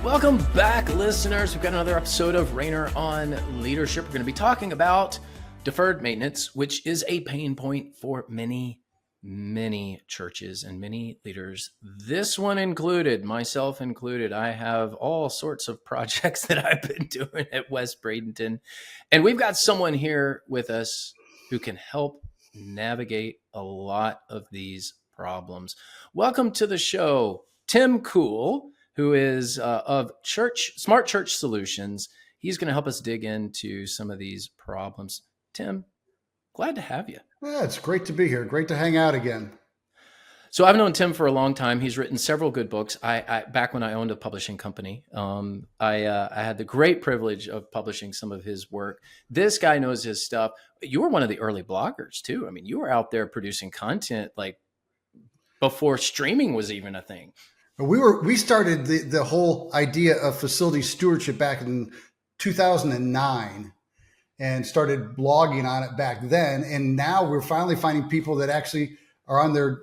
Welcome back, listeners. We've got another episode of Rainer on Leadership. We're going to be talking about deferred maintenance, which is a pain point for many churches and many leaders. This one included, myself included. I have all sorts of projects that I've been doing at West Bradenton. And we've got someone here with us who can help navigate a lot of these problems. Welcome to the show, Tim Cool, who is of Smart Church Solutions. He's going to help us dig into some of these problems. Tim, glad to have you. Yeah, it's great to be here. Great to hang out again. So I've known Tim for a long time. He's written several good books. I back when I owned a publishing company, I had the great privilege of publishing some of his work. This guy knows his stuff. You were one of the early bloggers too. I mean, you were out there producing content like before streaming was even a thing. We started the whole idea of facility stewardship back in 2009 and started blogging on it back then. And now we're finally finding people that actually are on their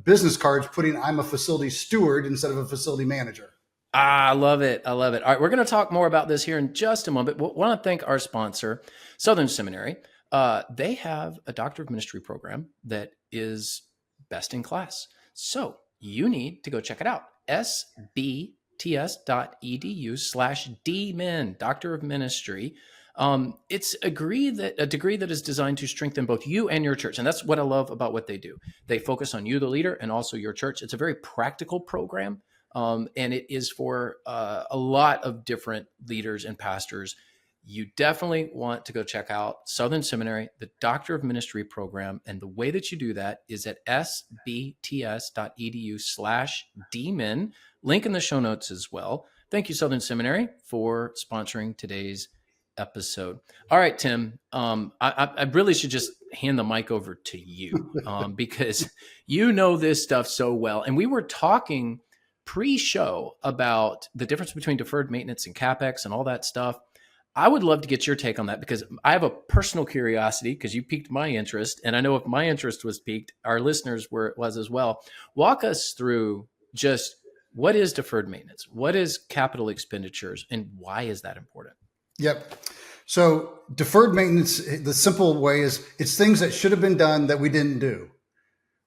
business cards putting "I'm a facility steward" instead of a facility manager. I love it. I love it. All right, we're going to talk more about this here in just a moment. But we want to thank our sponsor, Southern Seminary. They have a Doctor of Ministry program that is best in class. So you need to go check it out. sbts.edu/dmin, Doctor of Ministry. It's a degree that is designed to strengthen both you and your church. And that's what I love about what they do. They focus on you, the leader, and also your church. It's a very practical program. And it is for a lot of different leaders and pastors. You definitely want to go check out Southern Seminary, the Doctor of Ministry program. And the way that you do that is at sbts.edu/dmin. Link in the show notes as well. Thank you, Southern Seminary, for sponsoring today's episode. All right, Tim, I really should just hand the mic over to you because you know this stuff so well. And we were talking pre-show about the difference between deferred maintenance and CapEx and all that stuff. I would love to get your take on that because I have a personal curiosity because you piqued my interest. And I know if my interest was piqued, our listeners was as well. Walk us through just what is deferred maintenance? What is capital expenditures? And why is that important? Yep. So deferred maintenance, the simple way is it's things that should have been done that we didn't do.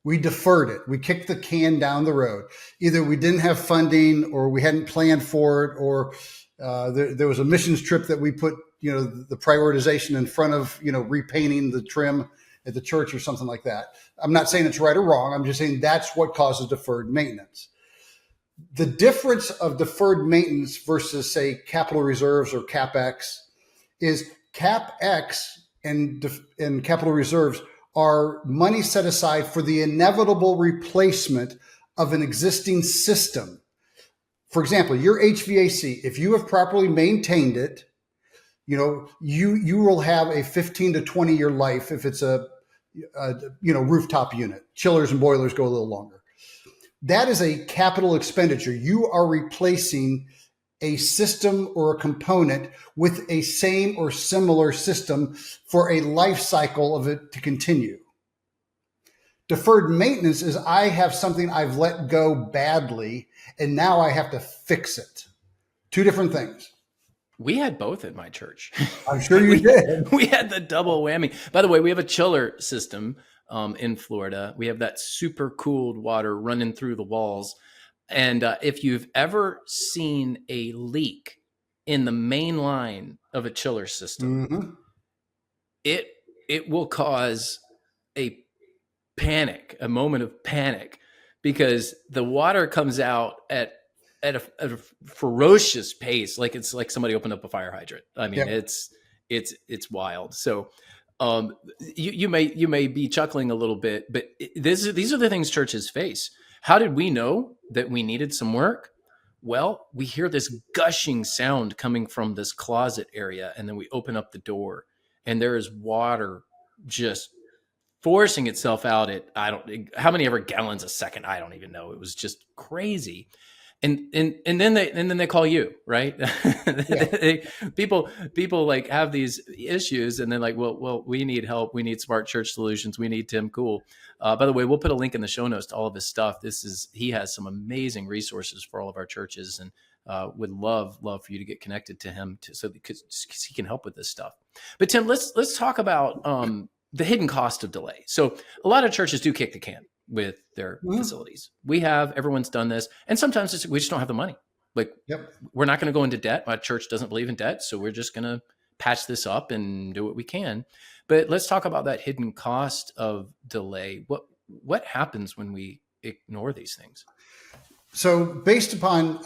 We deferred it. We kicked the can down the road. Either we didn't have funding or we hadn't planned for it, or there was a missions trip that we put, the prioritization in front of, repainting the trim at the church or something like that. I'm not saying it's right or wrong. I'm just saying that's what causes deferred maintenance. The difference of deferred maintenance versus, say, capital reserves or CapEx is CapEx and capital reserves are money set aside for the inevitable replacement of an existing system. For example, your HVAC, if you have properly maintained it, you will have a 15 to 20 year life if it's a rooftop unit. Chillers and boilers go a little longer. That is a capital expenditure. You are replacing a system or a component with a same or similar system for a life cycle of it to continue. Deferred maintenance is I have something I've let go badly and now I have to fix it. Two different things. We had both at my church. I'm sure you did. We had the double whammy. By the way, we have a chiller system in Florida. We have that super cooled water running through the walls. And if you've ever seen a leak in the main line of a chiller system, mm-hmm. it will cause a moment of panic, because the water comes out at a ferocious pace, like it's like somebody opened up a fire hydrant. I mean, yep. It's wild. So you may be chuckling a little bit, but these are the things churches face. How did we know that we needed some work? Well, we hear this gushing sound coming from this closet area, and then we open up the door, and there is water just forcing itself out at how many ever gallons a second? I don't even know. It was just crazy. And then they call you, right? Yeah. People like have these issues, and then like, well, we need help. We need Smart Church Solutions. We need Tim Cool. By the way, we'll put a link in the show notes to all of his stuff. He has some amazing resources for all of our churches, and would love for you to get connected to him because he can help with this stuff. But Tim, let's talk about the hidden cost of delay. So a lot of churches do kick the can with their facilities. Everyone's done this. And sometimes we just don't have the money. Like, Yep. we're not going to go into debt. My church doesn't believe in debt. So we're just going to patch this up and do what we can. But let's talk about that hidden cost of delay. What happens when we ignore these things? So based upon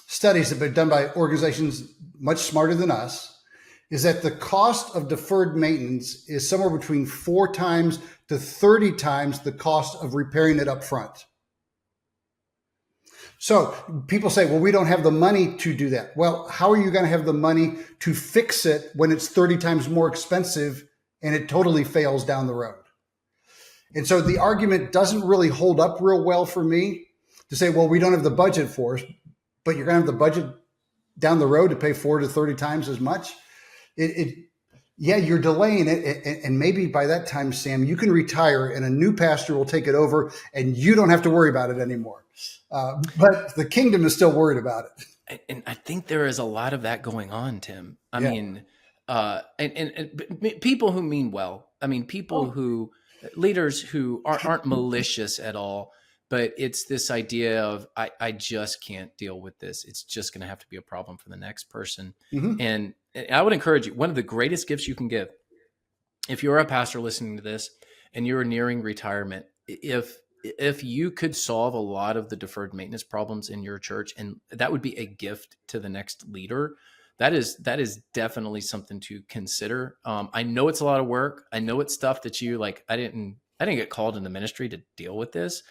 studies that have been done by organizations much smarter than us, is that the cost of deferred maintenance is somewhere between 4 times to 30 times the cost of repairing it up front. So people say, well, we don't have the money to do that. Well, how are you going to have the money to fix it when it's 30 times more expensive and it totally fails down the road? And so the argument doesn't really hold up real well for me to say, well, we don't have the budget for it, but you're going to have the budget down the road to pay 4 to 30 times as much. Yeah, you're delaying it. And maybe by that time, Sam, you can retire and a new pastor will take it over and you don't have to worry about it anymore. But the kingdom is still worried about it. And I think there is a lot of that going on, Tim. I mean, and people who mean well, leaders who aren't malicious at all, but it's this idea of, I just can't deal with this. It's just going to have to be a problem for the next person. Mm-hmm. And I would encourage you, one of the greatest gifts you can give, if you're a pastor listening to this and you're nearing retirement, if you could solve a lot of the deferred maintenance problems in your church, and that would be a gift to the next leader, that is definitely something to consider. I know it's a lot of work. I know it's stuff that you like. I didn't get called into ministry to deal with this.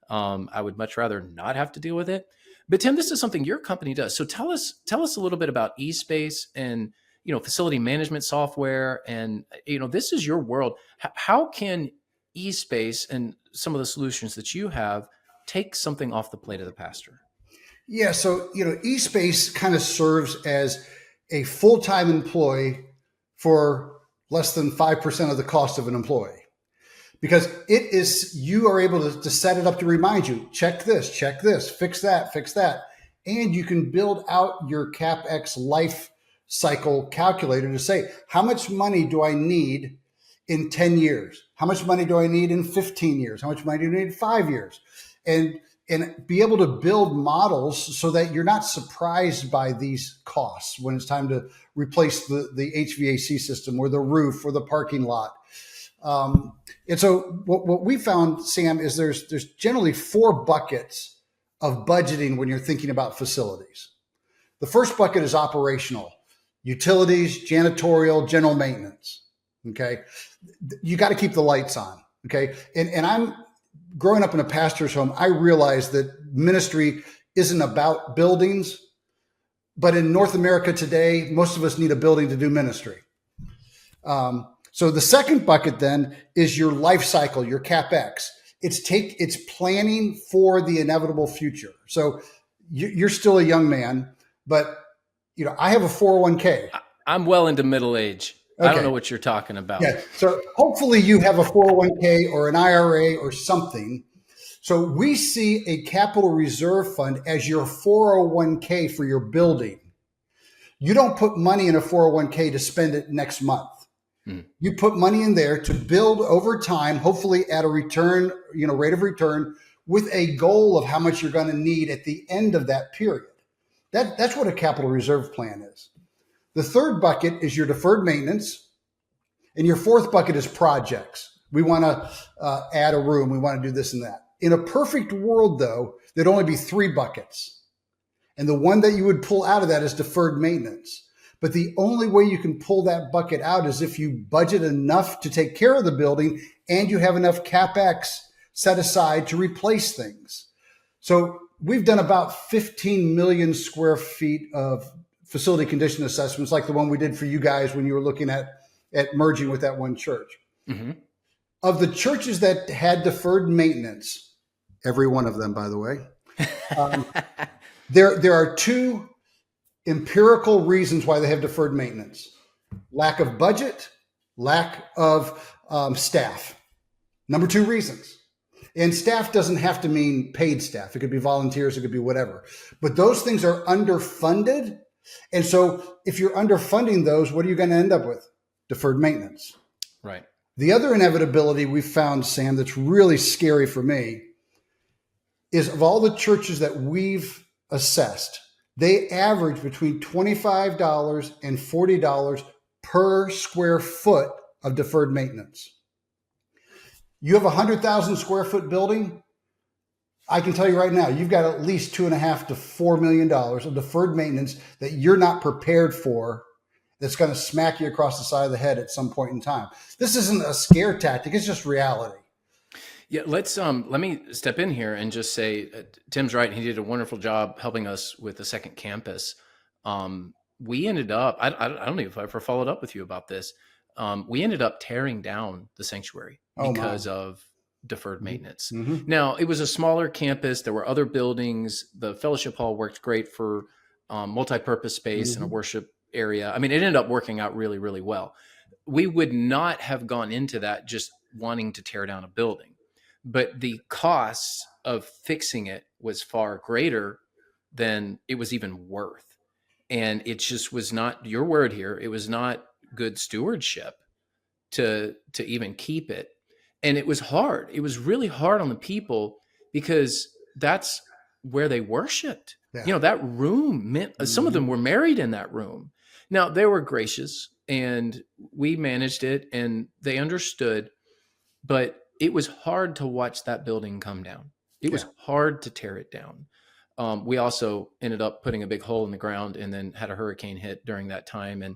I would much rather not have to deal with it. But Tim, this is something your company does. So tell us a little bit about eSpace and, facility management software. And, this is your world. How can eSpace and some of the solutions that you have take something off the plate of the pastor? Yeah. So, eSpace kind of serves as a full-time employee for less than 5% of the cost of an employee. Because you are able to set it up to remind you, check this, fix that. And you can build out your CapEx life cycle calculator to say, how much money do I need in 10 years? How much money do I need in 15 years? How much money do I need in 5 years? And be able to build models so that you're not surprised by these costs when it's time to replace the HVAC system or the roof or the parking lot. And so what we found, Sam, is there's generally 4 buckets of budgeting when you're thinking about facilities. The first bucket is operational: utilities, janitorial, general maintenance. Okay. You got to keep the lights on. Okay. And I'm growing up in a pastor's home. I realized that ministry isn't about buildings, but in North America today, most of us need a building to do ministry. So the second bucket then is your life cycle, your CapEx. It's planning for the inevitable future. So you're still a young man, but I have a 401k. I'm well into middle age. Okay. I don't know what you're talking about. Yeah. So hopefully you have a 401k or an IRA or something. So we see a capital reserve fund as your 401k for your building. You don't put money in a 401k to spend it next month. You put money in there to build over time, hopefully at a return, rate of return, with a goal of how much you're going to need at the end of that period. That's what a capital reserve plan is. The third bucket is your deferred maintenance. And your fourth bucket is projects. We want to add a room. We want to do this and that. In a perfect world, though, there'd only be 3 buckets. And the one that you would pull out of that is deferred maintenance. But the only way you can pull that bucket out is if you budget enough to take care of the building and you have enough CapEx set aside to replace things. So we've done about 15 million square feet of facility condition assessments, like the one we did for you guys when you were looking at merging with that one church. Mm-hmm. Of the churches that had deferred maintenance, every one of them, by the way, Um, there are two empirical reasons why they have deferred maintenance: lack of budget, lack of staff. Number two reasons. And staff doesn't have to mean paid staff. It could be volunteers, it could be whatever. But those things are underfunded. And so if you're underfunding those, what are you going to end up with? Deferred maintenance. Right. The other inevitability we found, Sam, that's really scary for me is of all the churches that we've assessed, they average between $25 and $40 per square foot of deferred maintenance. You have a 100,000 square foot building, I can tell you right now, you've got at least $2.5 to $4 million of deferred maintenance that you're not prepared for, that's going to smack you across the side of the head at some point in time. This isn't a scare tactic. It's just reality. Yeah, let me step in here and just say, Tim's right. He did a wonderful job helping us with the second campus. We ended up, I don't know if I ever followed up with you about this. We ended up tearing down the sanctuary because of deferred maintenance. Mm-hmm. Now, it was a smaller campus. There were other buildings. The fellowship hall worked great for multi-purpose space and a worship area. I mean, it ended up working out really, really well. We would not have gone into that just wanting to tear down a building, but the costs of fixing it was far greater than it was even worth. And it just was not, your word here, it was not good stewardship to even keep it. And it was hard. It was really hard on the people because that's where they worshiped. Yeah. You know, that room meant some of them were married in that room. Now, they were gracious and we managed it and they understood, but it was hard to watch that building come down. It was hard to tear it down. We also ended up putting a big hole in the ground and then had a hurricane hit during that time. And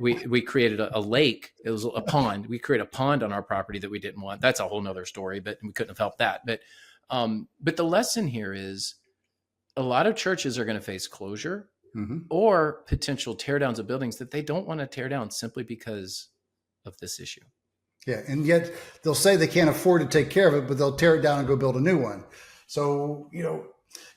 we created a lake. It was a pond. We created a pond on our property that we didn't want. That's a whole nother story, but we couldn't have helped that. But the lesson here is a lot of churches are going to face closure or potential tear downs of buildings that they don't want to tear down simply because of this issue. Yeah. And yet they'll say they can't afford to take care of it, but they'll tear it down and go build a new one. So, you know,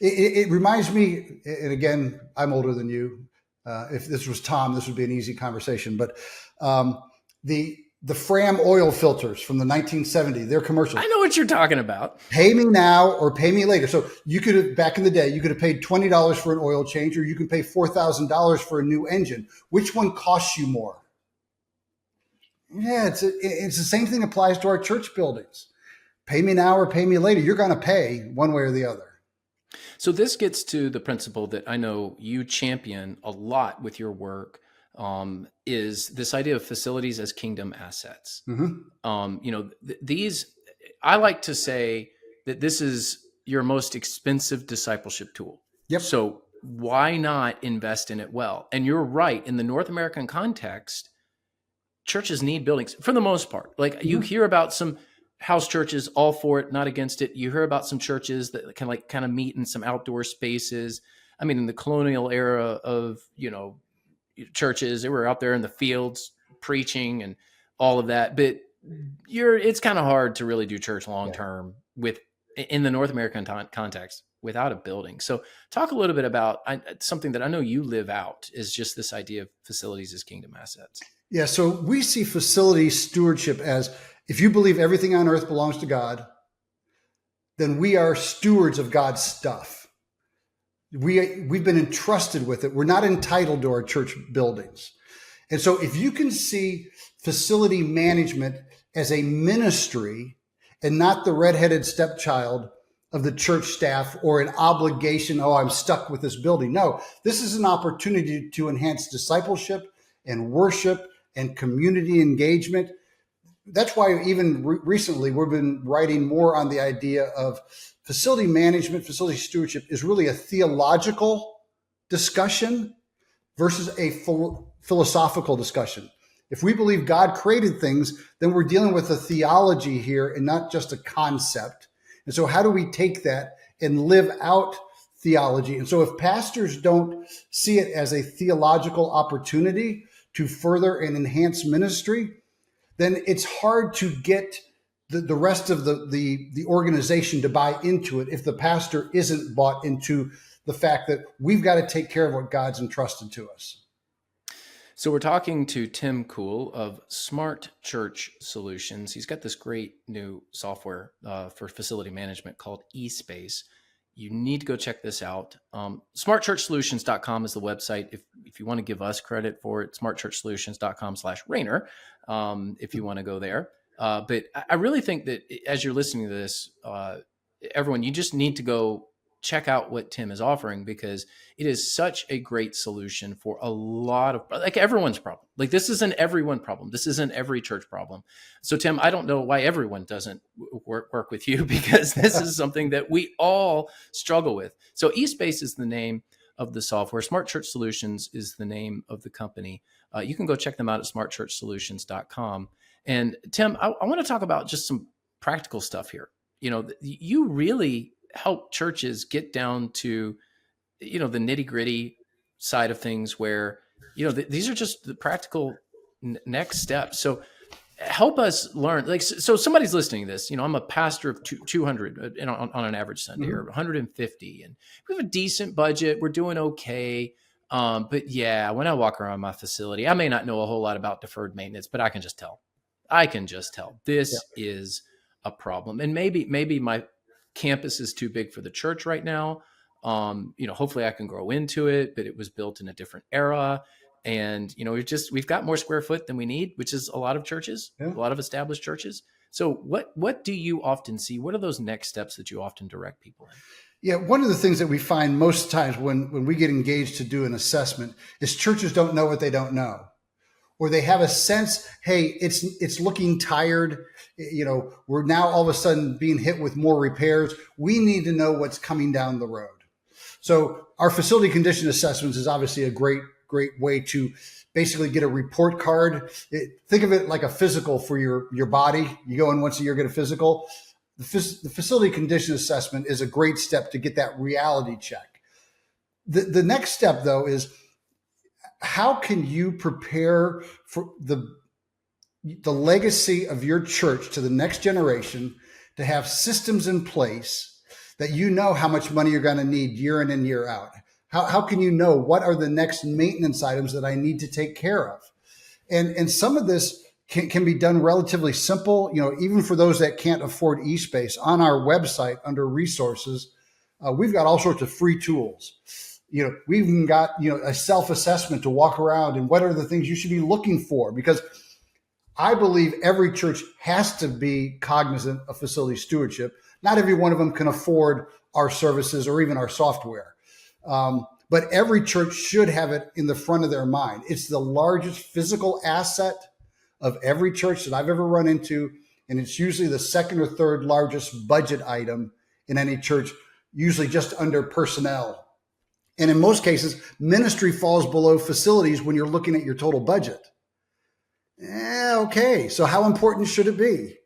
it reminds me, and again, I'm older than you. If this was Tom, this would be an easy conversation. But the Fram oil filters from the 1970s, they're commercials. I know what you're talking about. Pay me now or pay me later. So you could have, back in the day, you could have paid $20 for an oil change, or you can pay $4,000 for a new engine. Which one costs you more? Yeah, it's the same thing applies to our church buildings. Pay me now or pay me later. You're going to pay one way or the other. So this gets to the principle that I know you champion a lot with your work, is this idea of facilities as kingdom assets. You know, I like to say that this is your most expensive discipleship tool. Yep. So why not invest in it well? And you're right. In the North American context, churches need buildings for the most part. Like you hear about some house churches, all for it, not against it. You hear about some churches that can kind of meet in some outdoor spaces. I mean, in the colonial era of, you know, churches, they were out there in the fields preaching and all of that. But it's kind of hard to really do church long-term in the North American context without a building. So talk a little bit about something that I know you live out, is just this idea of facilities as kingdom assets. Yeah. So we see facility stewardship as, if you believe everything on earth belongs to God, then we are stewards of God's stuff. We've been entrusted with it. We're not entitled to our church buildings. And so if you can see facility management as a ministry and not the redheaded stepchild of the church staff or an obligation, oh, I'm stuck with this building. No, this is an opportunity to enhance discipleship and worship and community engagement. That's why even recently we've been writing more on the idea of facility management, facility stewardship is really a theological discussion versus a philosophical discussion. If we believe God created things, then we're dealing with a theology here and not just a concept. And so how do we take that and live out theology? And so if pastors don't see it as a theological opportunity to further and enhance ministry, then it's hard to get the rest of the organization to buy into it if the pastor isn't bought into the fact that we've got to take care of what God's entrusted to us. So we're talking to Tim Cool of Smart Church Solutions. He's got this great new software for facility management called eSpace. You need to go check this out. Smartchurchsolutions.com is the website. If you want to give us credit for it, smartchurchsolutions.com/Rainer, if you want to go there. But I really think that as you're listening to this, everyone, you just need to go check out what Tim is offering, because it is such a great solution for a lot of, like, everyone's problem. Like, this isn't everyone problem. This isn't every church problem. So Tim, I don't know why everyone doesn't work with you, because this is something that we all struggle with. So eSpace is the name of the software. Smart Church Solutions is the name of the company. You can go check them out at smartchurchsolutions.com. And Tim, I want to talk about just some practical stuff here. You really help churches get down to, the nitty gritty side of things, where, these are just the practical next steps. So help us learn, like, so somebody's listening to this, I'm a pastor of 200 on an average Sunday, or 150, and we have a decent budget. We're doing okay. But yeah, when I walk around my facility, I may not know a whole lot about deferred maintenance, but I can just tell this is a problem. And maybe my campus is too big for the church right now. Hopefully I can grow into it, but it was built in a different era. And, we've got more square foot than we need, which is a lot of churches, a lot of established churches. So what do you often see? What are those next steps that you often direct people in? Yeah, one of the things that we find most times when we get engaged to do an assessment is churches don't know what they don't know. Or they have a sense, hey, it's looking tired. We're now all of a sudden being hit with more repairs. We need to know what's coming down the road. So our facility condition assessments is obviously a great way to basically get a report card. Think of it like a physical for your body. You go in once a year, get a physical. The facility condition assessment is a great step to get that reality check. The next step, though, is how can you prepare for the legacy of your church to the next generation, to have systems in place that how much money you're going to need year in and year out? How can you know what are the next maintenance items that I need to take care of? And some of this can be done relatively simple. Even for those that can't afford eSpace, on our website under resources, we've got all sorts of free tools. We've even got, a self-assessment to walk around and what are the things you should be looking for, because I believe every church has to be cognizant of facility stewardship. Not every one of them can afford our services or even our software. But every church should have it in the front of their mind. It's the largest physical asset of every church that I've ever run into. And it's usually the second or third largest budget item in any church, usually just under personnel. And in most cases, ministry falls below facilities when you're looking at your total budget. Okay, so how important should it be?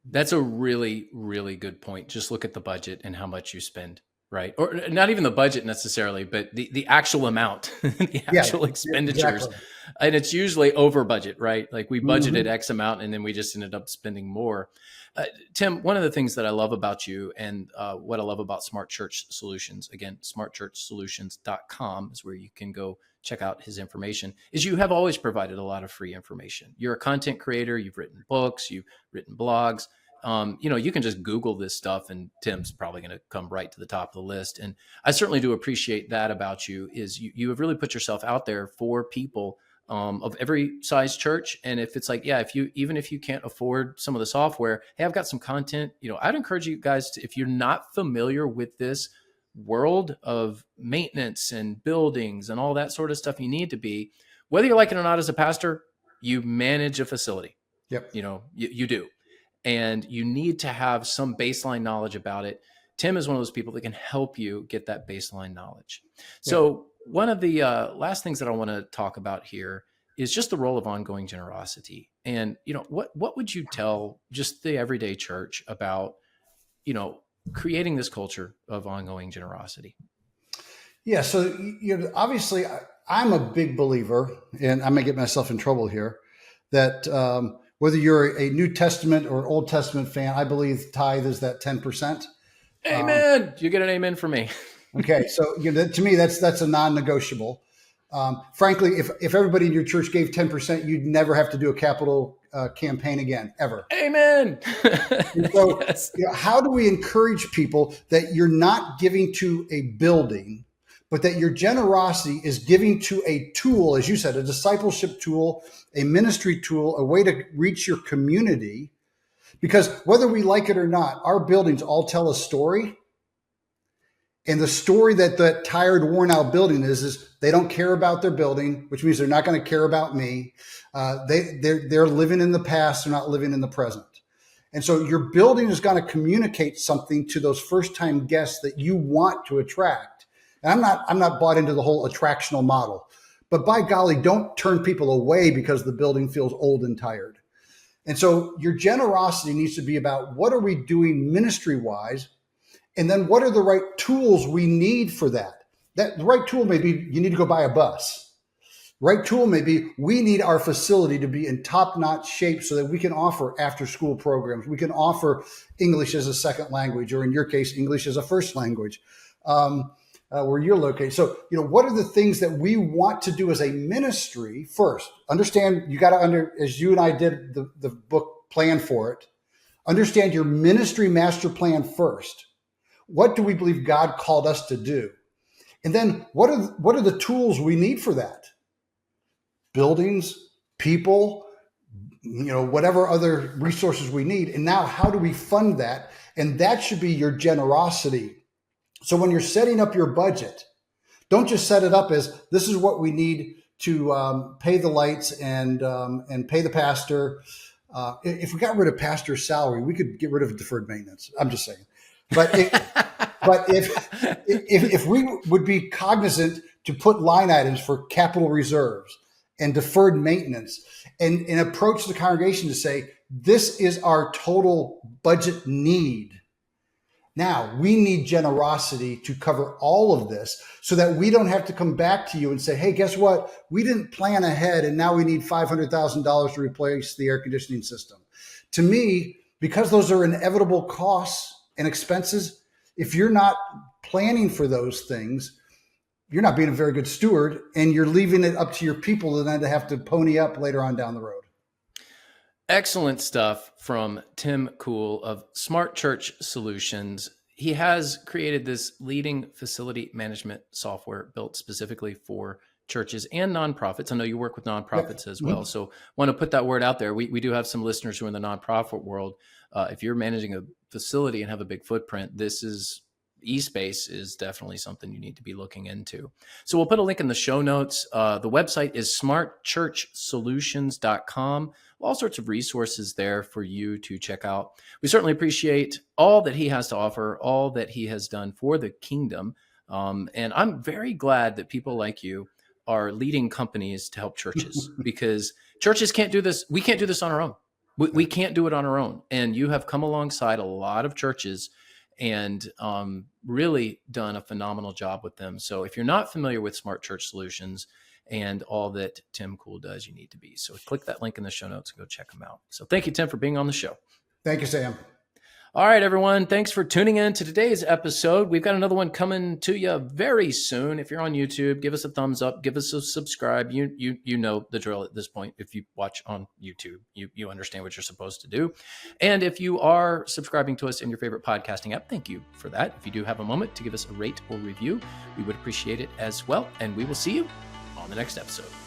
That's a really, really good point. Just look at the budget and how much you spend, right? Or not even the budget necessarily, but the actual amount, the actual expenditures. Exactly. And it's usually over budget, right? Like we budgeted X amount and then we just ended up spending more. Tim, one of the things that I love about you and what I love about Smart Church Solutions, again, smartchurchsolutions.com is where you can go check out his information, is you have always provided a lot of free information. You're a content creator. You've written books. You've written blogs. You can just Google this stuff and Tim's probably going to come right to the top of the list. And I certainly do appreciate that about you, is you have really put yourself out there for people of every size church. And if it's like, even if you can't afford some of the software, hey, I've got some content, I'd encourage you guys to, if you're not familiar with this world of maintenance and buildings and all that sort of stuff, you need to be, whether you like it or not, as a pastor, you manage a facility. Yep. You do. And you need to have some baseline knowledge about it. Tim is one of those people that can help you get that baseline knowledge. So one of the last things that I want to talk about here is just the role of ongoing generosity. And, what would you tell just the everyday church about, creating this culture of ongoing generosity? Yeah. So, obviously I'm a big believer, and I may get myself in trouble here, that Whether you're a New Testament or Old Testament fan, I believe tithe is that 10%. Amen. You get an amen from me. Okay, so to me, that's a non-negotiable. Frankly, if everybody in your church gave 10%, you'd never have to do a capital campaign again, ever. Amen. So, yes. How do we encourage people that you're not giving to a building, but that your generosity is giving to a tool, as you said, a discipleship tool, a ministry tool, a way to reach your community? Because whether we like it or not, our buildings all tell a story. And the story that tired, worn out building is they don't care about their building, which means they're not going to care about me. They're living in the past. They're not living in the present. And so your building is going to communicate something to those first time guests that you want to attract. And I'm not bought into the whole attractional model, but by golly, don't turn people away because the building feels old and tired. And so your generosity needs to be about what are we doing ministry wise? And then what are the right tools we need for that? The right tool may be you need to go buy a bus. Right tool may be we need our facility to be in top-notch shape so that we can offer after-school programs. We can offer English as a second language, or in your case, English as a first language, where you're located. So, what are the things that we want to do as a ministry first? Understand, you got to, as you and I did the book Plan for It, understand your ministry master plan first. What do we believe God called us to do? And then what are the tools we need for that? Buildings, people, whatever other resources we need. And now how do we fund that? And that should be your generosity. So when you're setting up your budget, don't just set it up as this is what we need to pay the lights and pay the pastor. If we got rid of pastor's salary, we could get rid of deferred maintenance. I'm just saying. But if we would be cognizant to put line items for capital reserves and deferred maintenance and approach the congregation to say, this is our total budget need. Now we need generosity to cover all of this so that we don't have to come back to you and say, hey, guess what? We didn't plan ahead and now we need $500,000 to replace the air conditioning system. To me, because those are inevitable costs and expenses, if you're not planning for those things, you're not being a very good steward, and you're leaving it up to your people then to have to pony up later on down the road. Excellent stuff from Tim Kuhl of Smart Church Solutions. He has created this leading facility management software built specifically for churches and nonprofits. I know you work with nonprofits as well. So want to put that word out there. We do have some listeners who are in the nonprofit world. If you're managing a facility and have a big footprint, eSpace is definitely something you need to be looking into. So we'll put a link in the show notes. The website is smartchurchsolutions.com. All sorts of resources there for you to check out. We certainly appreciate all that he has to offer, all that he has done for the kingdom. And I'm very glad that people like you are leading companies to help churches because churches can't do this. We can't do this on our own. We can't do it on our own. And you have come alongside a lot of churches and really done a phenomenal job with them. So if you're not familiar with Smart Church Solutions and all that Tim Kuhl does, you need to be. So click that link in the show notes and go check them out. So thank you, Tim, for being on the show. Thank you, Sam. All right, everyone. Thanks for tuning in to today's episode. We've got another one coming to you very soon. If you're on YouTube, give us a thumbs up, give us a subscribe. You know the drill at this point. If you watch on YouTube, you understand what you're supposed to do. And if you are subscribing to us in your favorite podcasting app, thank you for that. If you do have a moment to give us a rate or review, we would appreciate it as well. And we will see you on the next episode.